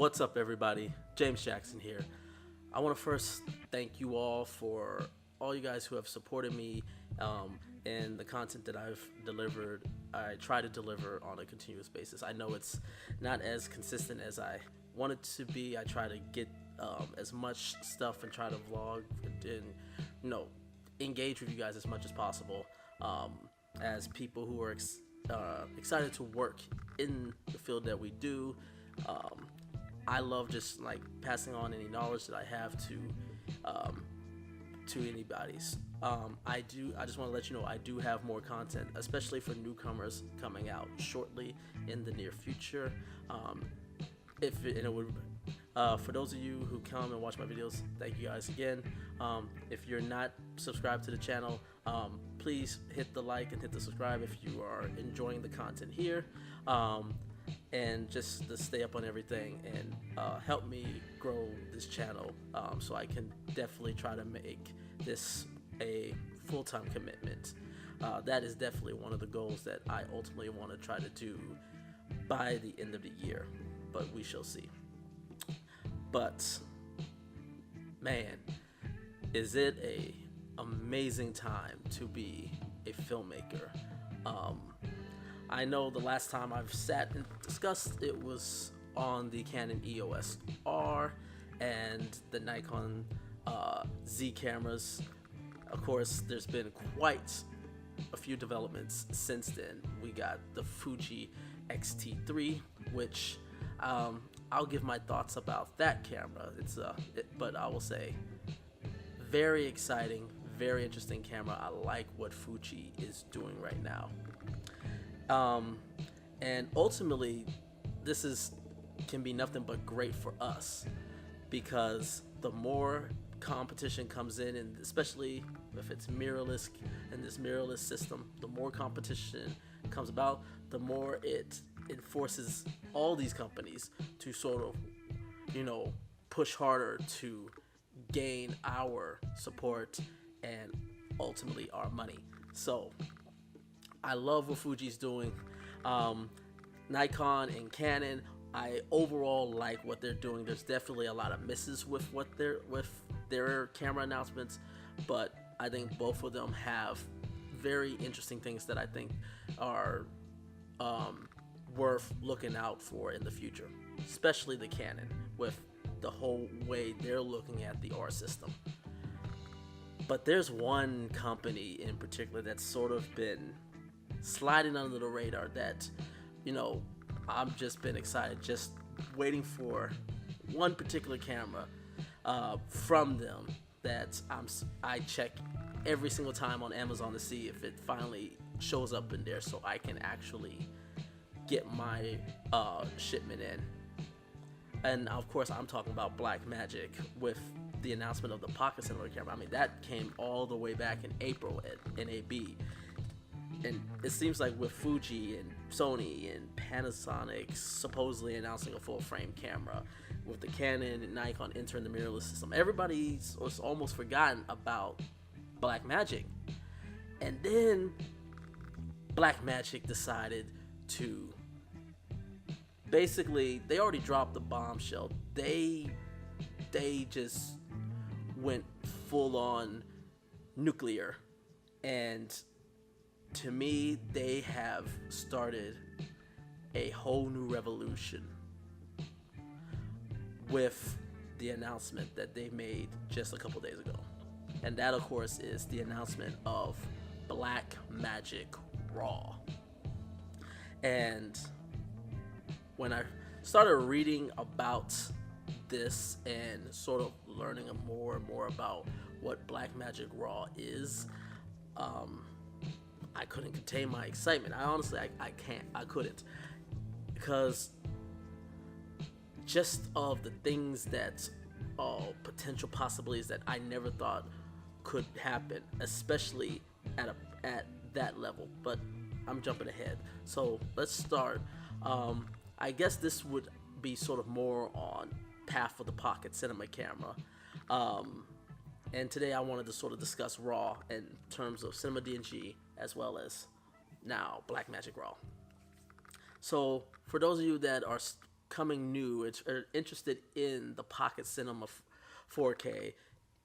What's up, everybody? James Jackson here. I want to first thank you all for all you guys who have supported me and the content that I've delivered. I try to deliver on a continuous basis. I know it's not as consistent as I want it to be. I try to get as much stuff and try to vlog and engage with you guys as much as possible as people who are excited to work in the field that we do. I love just like passing on any knowledge that I have to anybody's. I just want to let you know I do have more content, especially for newcomers, coming out shortly in the near future. For those of you who come and watch my videos, thank you guys again. If you're not subscribed to the channel, please hit the like and hit the subscribe if you are enjoying the content here. And just to stay up on everything and help me grow this channel so I can definitely try to make this a full-time commitment. That is definitely one of the goals that I ultimately want to try to do by the end of the year, but we shall see. But man, is it a amazing time to be a filmmaker. I know the last time I've sat and discussed it was on the Canon EOS R and the Nikon Z cameras. Of course, there's been quite a few developments since then. We got the Fuji X-T3, which I'll give my thoughts about that camera. But I will say, very exciting, very interesting camera. I like what Fuji is doing right now. And ultimately, this can be nothing but great for us, because the more competition comes in, and especially if it's mirrorless and this mirrorless system, the more competition comes about, the more it forces all these companies to sort of, push harder to gain our support and ultimately our money. So I love what Fuji's doing. Nikon and Canon, I overall like what they're doing. There's definitely a lot of misses with their camera announcements, but I think both of them have very interesting things that I think are worth looking out for in the future, especially the Canon with the whole way they're looking at the R system. But there's one company in particular that's sort of been sliding under the radar that, I've just been excited, just waiting for one particular camera from them that I check every single time on Amazon to see if it finally shows up in there so I can actually get my shipment in. And of course, I'm talking about Blackmagic with the announcement of the Pocket Cinema Camera. I mean, that came all the way back in April at NAB. And it seems like with Fuji and Sony and Panasonic supposedly announcing a full-frame camera, with the Canon and Nikon entering the mirrorless system, everybody's almost forgotten about Blackmagic. And then Blackmagic decided to basically, they already dropped the bombshell. They just went full-on nuclear, and to me, they have started a whole new revolution with the announcement that they made just a couple days ago. And that, of course, is the announcement of Blackmagic Raw. And when I started reading about this and sort of learning more and more about what Blackmagic Raw is, I couldn't contain my excitement. I couldn't, because just of the things that potential possibilities that I never thought could happen, especially at that level. But I'm jumping ahead, so let's start. I guess this would be sort of more on path for the Pocket Cinema Camera. And today I wanted to sort of discuss Raw in terms of CinemaDNG as well as now Blackmagic Raw. So for those of you that are coming new, are interested in the Pocket Cinema 4K,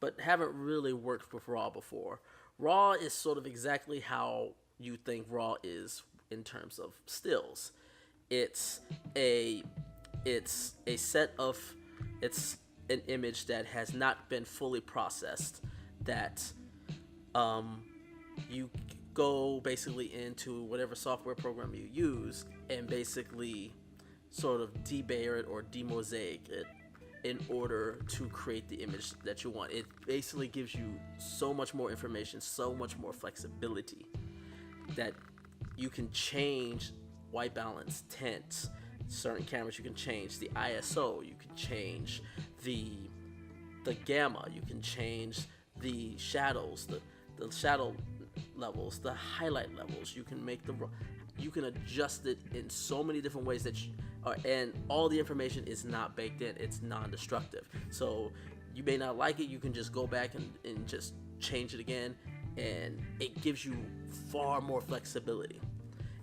but haven't really worked with RAW before. RAW is sort of exactly how you think RAW is in terms of stills. It's an image that has not been fully processed, that you go basically into whatever software program you use and basically sort of debayer it or demosaic it in order to create the image that you want. It basically gives you so much more information, so much more flexibility, that you can change white balance, tint. Certain cameras you can change the ISO, you can change the gamma, you can change the shadows, the shadow levels, the highlight levels. You can adjust it in so many different ways that and all the information is not baked in. It's non-destructive. So you may not like it, you can just go back and just change it again, and it gives you far more flexibility.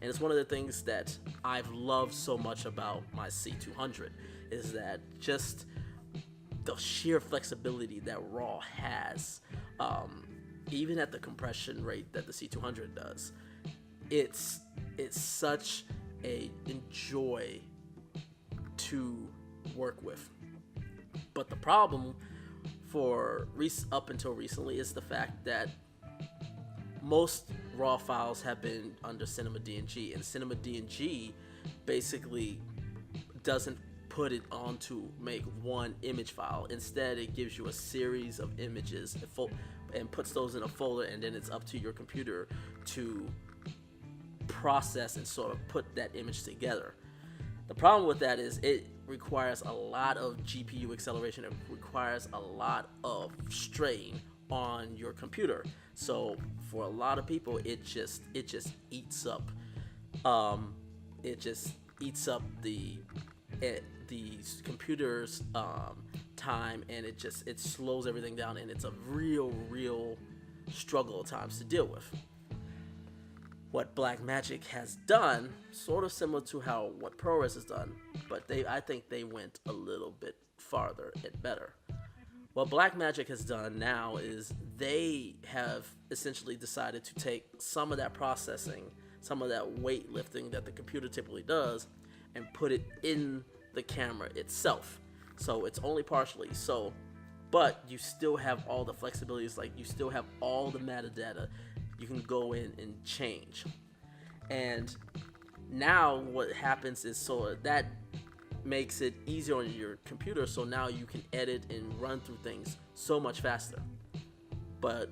And it's one of the things that I've loved so much about my C200 is that just the sheer flexibility that RAW has, even at the compression rate that the C200 does. It's such a joy to work with. But the problem for up until recently is the fact that most RAW files have been under CinemaDNG, and CinemaDNG basically doesn't put it on to make one image file. Instead, it gives you a series of images and puts those in a folder, and then it's up to your computer to process and sort of put that image together. The problem with that is it requires a lot of GPU acceleration. It requires a lot of strain on your computer. So for a lot of people, it just eats up the computer's time, and it slows everything down, and it's a real struggle at times to deal with. What Blackmagic has done, sort of similar to what ProRes has done, but I think they went a little bit farther and better. What Blackmagic has done now is they have essentially decided to take some of that processing, some of that weightlifting that the computer typically does, and put it in the camera itself. So it's only partially so, but you still have all the flexibilities, like you still have all the metadata you can go in and change. And now what happens is, so that makes it easier on your computer, so now you can edit and run through things so much faster. But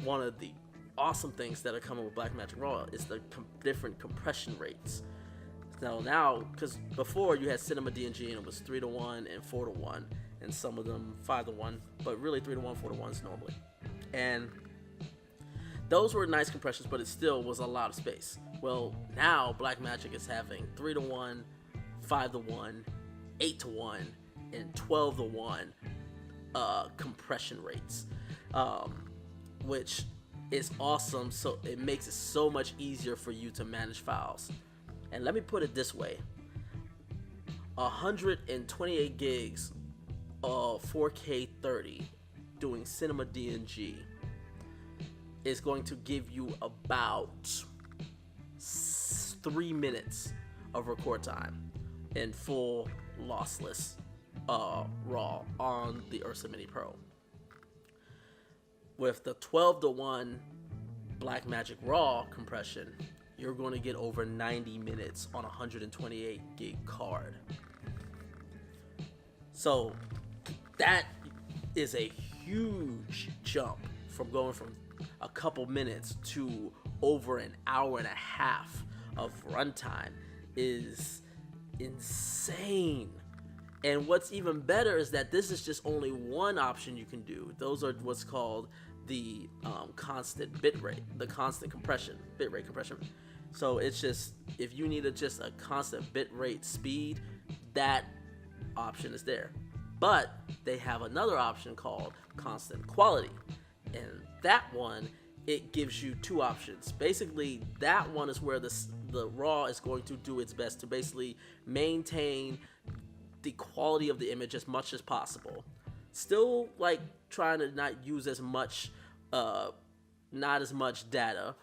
one of the awesome things that are coming with Blackmagic Raw is the different compression rates. Now, because before you had CinemaDNG and it was 3:1 and 4:1, and some of them 5:1, but really 3:1, 4:1s normally. And those were nice compressions, but it still was a lot of space. Well, now Blackmagic is having 3:1, 5:1, 8:1, and 12:1 compression rates, which is awesome. So it makes it so much easier for you to manage files. And let me put it this way: 128 gigs of 4K 30 doing CinemaDNG is going to give you about 3 minutes of record time in full lossless RAW on the Ursa Mini Pro. With the 12:1 Blackmagic Raw compression, you're going to get over 90 minutes on a 128 gig card. So that is a huge jump from going from a couple minutes to over an hour and a half of runtime. Is insane. And what's even better is that this is just only one option you can do. Those are what's called the constant bitrate, the constant compression, bitrate compression. So it's just, if you need just a constant bitrate speed, that option is there. But they have another option called constant quality, and that one, it gives you two options. Basically, that one is where the RAW is going to do its best to basically maintain the quality of the image as much as possible. Still like trying to not use as much, not as much data,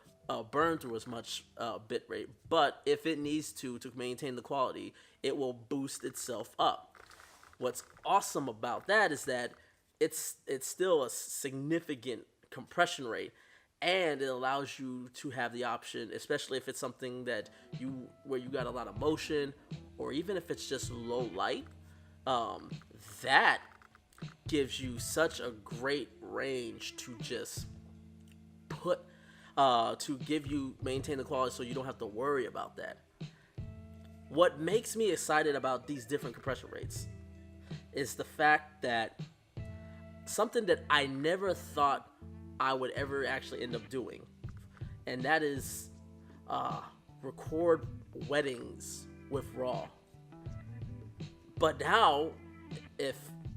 burn through as much bit rate. But if it needs to maintain the quality, it will boost itself up. What's awesome about that is that it's still a significant compression rate, and it allows you to have the option, especially if it's something that where you got a lot of motion, or even if it's just low light, that gives you such a great range to just put to maintain the quality, so you don't have to worry about that. What makes me excited about these different compression rates is the fact that something that I never thought I would ever actually end up doing, and that is record weddings with RAW. But now,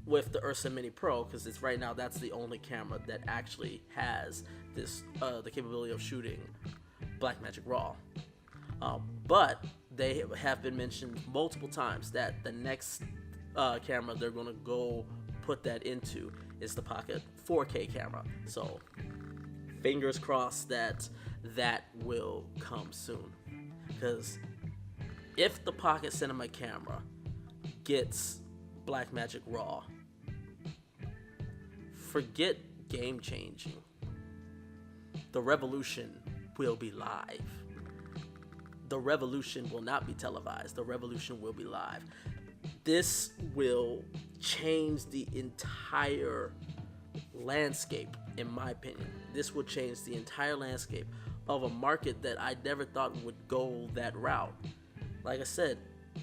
with the Ursa Mini Pro, because it's right now that's the only camera that actually has this the capability of shooting Blackmagic Raw. But they have been mentioned multiple times that the next camera they're going to go put that into is the Pocket 4K camera. So fingers crossed that will come soon, because if the Pocket Cinema Camera gets Blackmagic Raw, forget game changing. The revolution will be live. The revolution will not be televised. The revolution will be live. This will change the entire landscape, in my opinion. This will change the entire landscape of a market that I never thought would go that route. Like I said,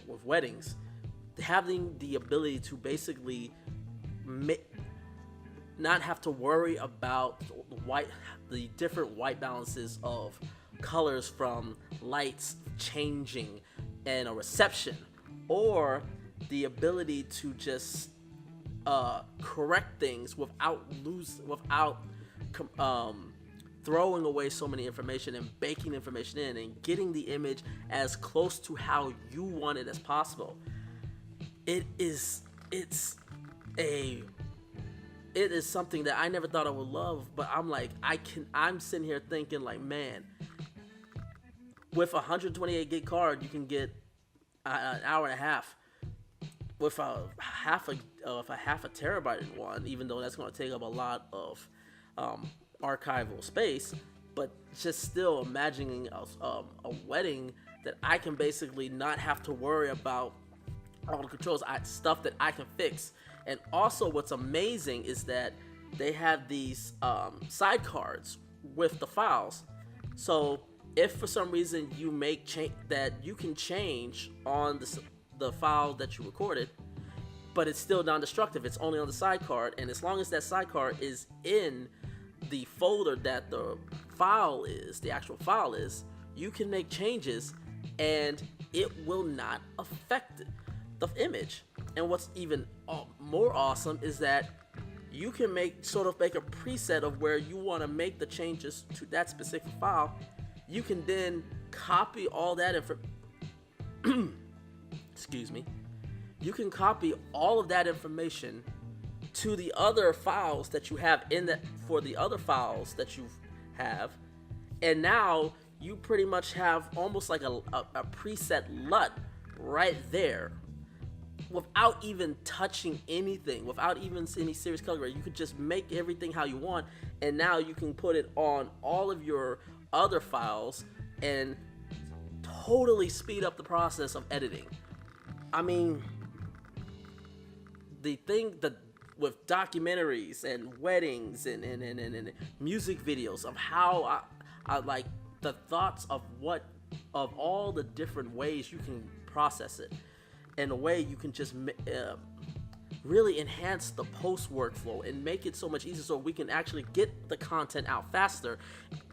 with weddings, having the ability to basically not have to worry about the different white balances of colors from lights changing and a reception, or the ability to just correct things without throwing away so many information and baking information in and getting the image as close to how you want it as possible. It is something that I never thought I would love, but I'm sitting here thinking like, man, with a 128 gig card, you can get an hour and a half. With a half a terabyte one, even though that's going to take up a lot of archival space, but just still imagining a wedding that I can basically not have to worry about all the controls, stuff that I can fix. And also what's amazing is that they have these side cards with the files. So if for some reason you make that you can change on the file that you recorded, but it's still non-destructive, it's only on the side card, and as long as that side card is in the folder that the actual file is, you can make changes and it will not affect the image. And what's even more awesome is that you can make a preset of where you want to make the changes to that specific file. You can then copy all that excuse me. You can copy all of that information to the other files that you have for the other files that you have, and now you pretty much have almost like a preset LUT right there, without even touching anything, without even any serious color grade. You could just make everything how you want, and now you can put it on all of your other files and totally speed up the process of editing. I mean, the thing that with documentaries and weddings and music videos of how I like the thoughts of all the different ways you can process it, and a way you can just really enhance the post workflow and make it so much easier, so we can actually get the content out faster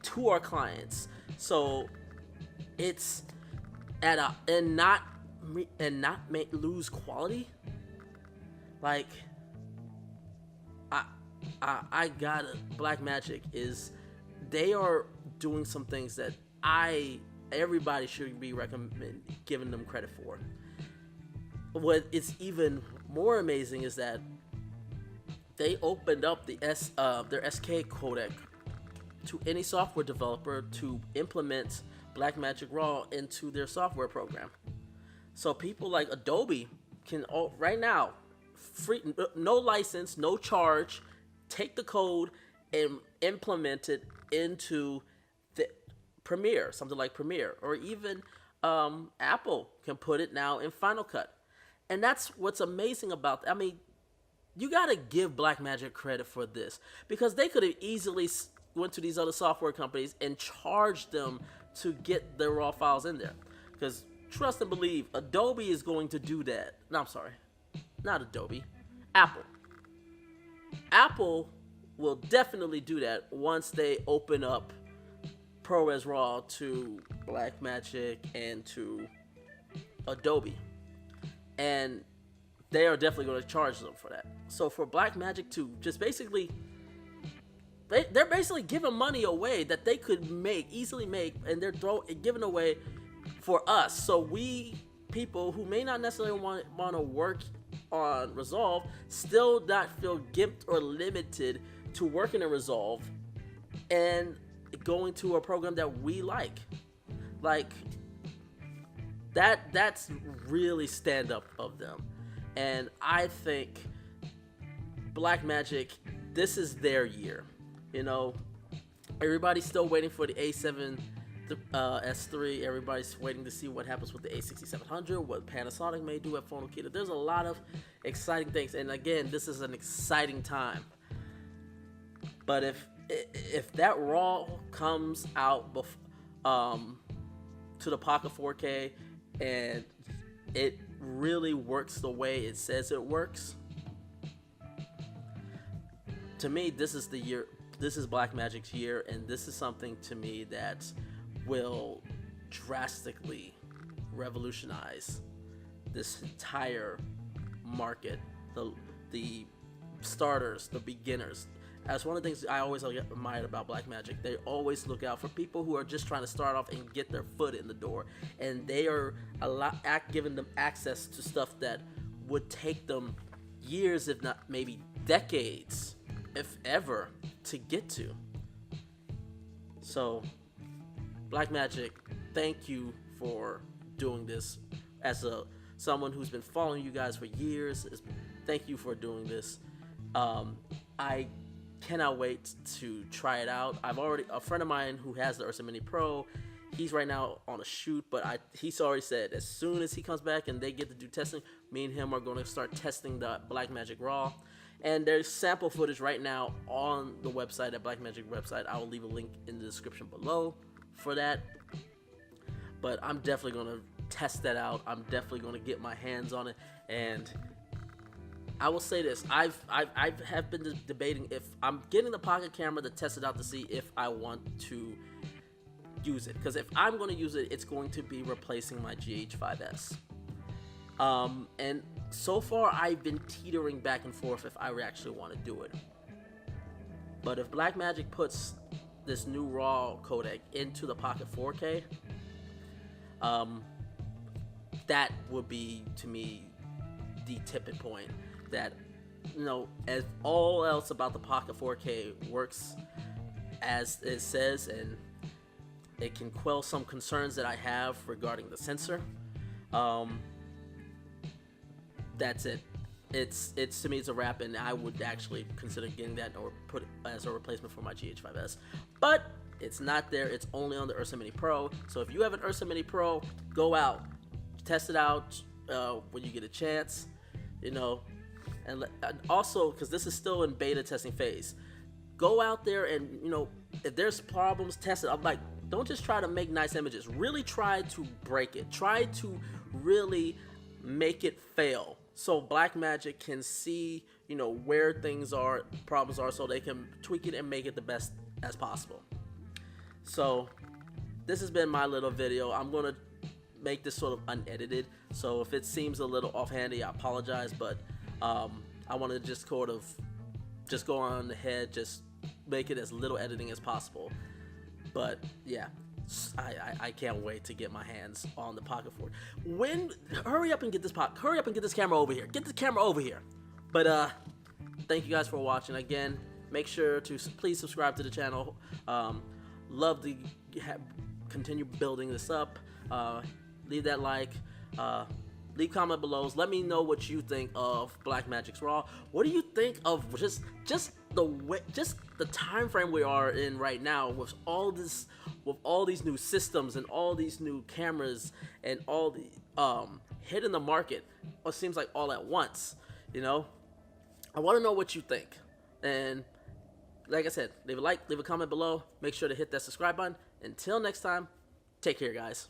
to our clients. So it's not lose quality. Like I got it. Blackmagic they are doing some things that everybody should be giving them credit for. what is even more amazing is that they opened up their SK codec to any software developer to implement Blackmagic Raw into their software program. So people like Adobe can right now, free, no license, no charge, take the code and implement it into the Premiere, something like Premiere, or even Apple can put it now in Final Cut. And that's what's amazing about that. I mean, you gotta give Blackmagic credit for this, because they could have easily went to these other software companies and charged them to get their raw files in there. Because trust and believe, Adobe is going to do that. No, I'm sorry, not Adobe, Apple. Apple will definitely do that once they open up ProRes RAW to Blackmagic and to Adobe, and they are definitely going to charge them for that. So for Blackmagic to just basically, they're basically giving money away that they could easily make, and they're giving away for us. So we people who may not necessarily want to work on Resolve still not feel gimped or limited to working in Resolve and going to a program that we like that's really stand up of them. And I think Blackmagic, this is their year. You know, everybody's still waiting for the A7 S3. Everybody's waiting to see what happens with the A6700, what Panasonic may do at Phonokita. There's a lot of exciting things, and again, this is an exciting time. But if that RAW comes out to the Pocket 4K and it really works the way it says it works, to me, this is the year. This is Blackmagic's year, and this is something to me that will drastically revolutionize this entire market. The starters, the beginners. That's one of the things I always admired about Blackmagic. They always look out for people who are just trying to start off and get their foot in the door, and they are giving them access to stuff that would take them years, if not maybe decades, if ever, to get to. So Blackmagic, thank you for doing this. As someone who's been following you guys for years, thank you for doing this. I cannot wait to try it out. A friend of mine who has the Ursa Mini Pro, he's right now on a shoot, but he's already said as soon as he comes back and they get to do testing, me and him are going to start testing the Blackmagic Raw. And there's sample footage right now on the website, at Blackmagic website. I will leave a link in the description below for that. But I'm definitely going to test that out. I'm definitely going to get my hands on it. And I will say this, I have been debating if I'm getting the Pocket camera to test it out to see if I want to use it. Because if I'm going to use it, it's going to be replacing my GH5S. And so far, I've been teetering back and forth if I actually want to do it. But if Blackmagic puts this new RAW codec into the Pocket 4K, that would be, to me, the tipping point. That, you know, as all else about the Pocket 4K works as it says, and it can quell some concerns that I have regarding the sensor, that's it. It's to me, it's a wrap, and I would actually consider getting that or put it as a replacement for my GH5S. But it's not there. It's only on the Ursa Mini Pro. So if you have an Ursa Mini Pro, go out, test it out when you get a chance, you know. And also, because this is still in beta testing phase, go out there and, you know, if there's problems, test it. I'm like, don't just try to make nice images. Really try to break it. Try to really make it fail, so Blackmagic can see, you know, where things are, problems are, so they can tweak it and make it the best as possible. So this has been my little video. I'm gonna make this sort of unedited, so if it seems a little offhandy, I apologize, but I want to just sort of just go on ahead, just make it as little editing as possible. But yeah, I can't wait to get my hands on the Pocket 4. Hurry up and get this camera over here. Get the camera over here. But thank you guys for watching. Again, make sure to please subscribe to the channel. Love to continue building this up. Leave that like. Leave comment below. Let me know what you think of Blackmagic Raw. What do you think of just the time frame we are in right now with all these new systems and all these new cameras and all the hitting the market? It seems like all at once. You know, I want to know what you think. And like I said, leave a like, leave a comment below. Make sure to hit that subscribe button. Until next time, take care, guys.